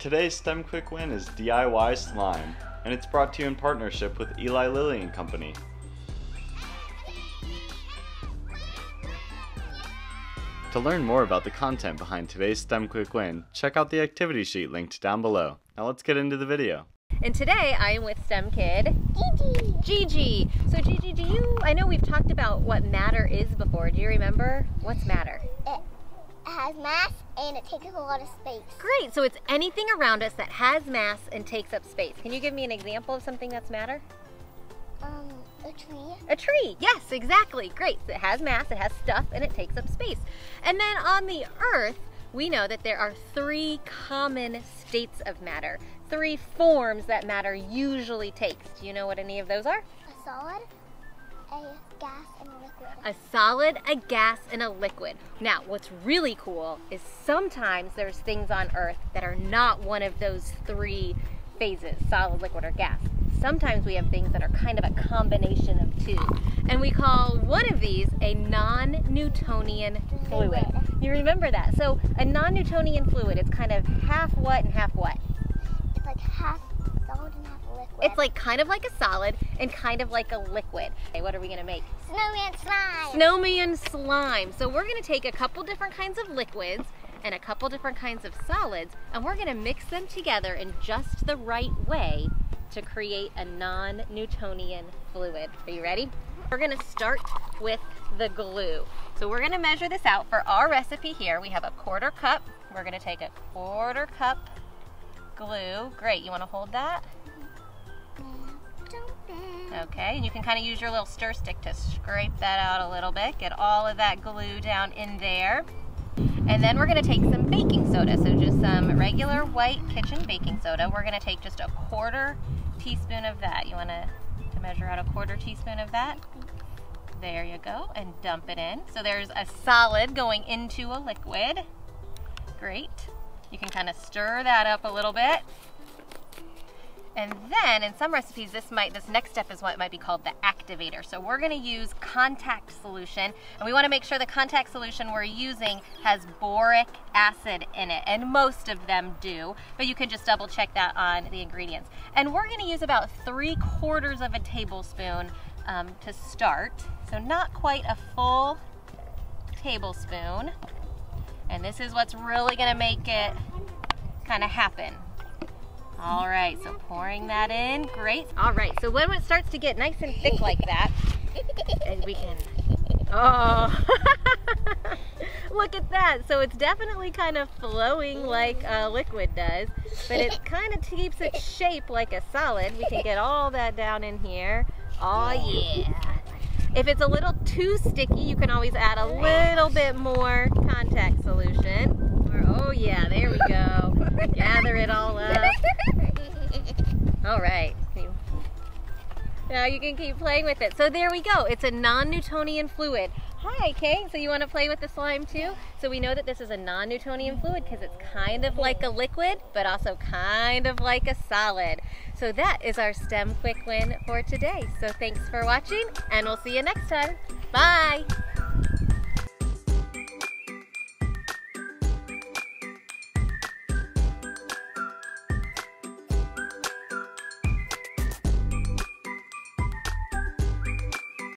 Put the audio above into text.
Today's STEM Quick Win is DIY Slime, and it's brought to you in partnership with Eli Lilly and Company. To learn more about the content behind today's STEM Quick Win, check out the activity sheet linked down below. Now let's get into the video. And today I am with STEM kid Gigi. So Gigi, I know we've talked about what matter is before. Do you remember? What's matter? It has mass and it takes a lot of space. Great, so it's anything around us that has mass and takes up space. Can you give me an example of something that's matter? A tree. A tree, yes, exactly. Great, so it has mass, it has stuff, and it takes up space. And then on the Earth, we know that there are 3 common states of matter, 3 forms that matter usually takes. Do you know what any of those are? A solid, a gas, and a liquid. A solid, a gas, and a liquid. Now, what's really cool is sometimes there's things on Earth that are not one of those 3 phases, solid, liquid, or gas. Sometimes we have things that are kind of a combination of 2. And we call one of these a non-Newtonian fluid. You remember that? So a non-Newtonian fluid, it's kind of half what and half what? It's like half solid and half liquid. It's like kind of like a solid and kind of like a liquid. Okay, what are we gonna make? Snowman slime. Snowman slime. So we're gonna take a couple different kinds of liquids and a couple different kinds of solids, and we're gonna mix them together in just the right way to create a non-Newtonian fluid. Are you ready? We're gonna start with the glue. So we're gonna measure this out for our recipe here. We have a 1/4 cup. We're gonna take a 1/4 cup glue. Great, you wanna hold that? Okay, and you can kind of use your little stir stick to scrape that out a little bit. Get all of that glue down in there. And then we're gonna take some baking soda. So just some regular white kitchen baking soda. We're gonna take just a 1/4 teaspoon of that. You wanna measure out a 1/4 teaspoon of that? There you go, and dump it in. So there's a solid going into a liquid. Great. You can kind of stir that up a little bit. And then in some recipes, this next step is what might be called the activator. So we're gonna use contact solution, and we wanna make sure the contact solution we're using has boric acid in it, and most of them do, but you can just double check that on the ingredients. And we're gonna use about 3/4 of a tablespoon to start. So not quite a full tablespoon. And this is what's really gonna make it kind of happen. All right, so pouring that in, great. All right, so when it starts to get nice and thick like that, and we can, oh, look at that. So it's definitely kind of flowing like a liquid does, but it kind of keeps its shape like a solid. We can get all that down in here. Oh yeah. If it's a little too sticky, you can always add a little bit more contact solution. Oh yeah, there we go. Gather it all up. All right. Now you can keep playing with it. So there we go. It's a non-Newtonian fluid. Hi, Kay. So you want to play with the slime too? So we know that this is a non-Newtonian fluid because it's kind of like a liquid, but also kind of like a solid. So that is our STEM Quick Win for today. So thanks for watching, and we'll see you next time. Bye.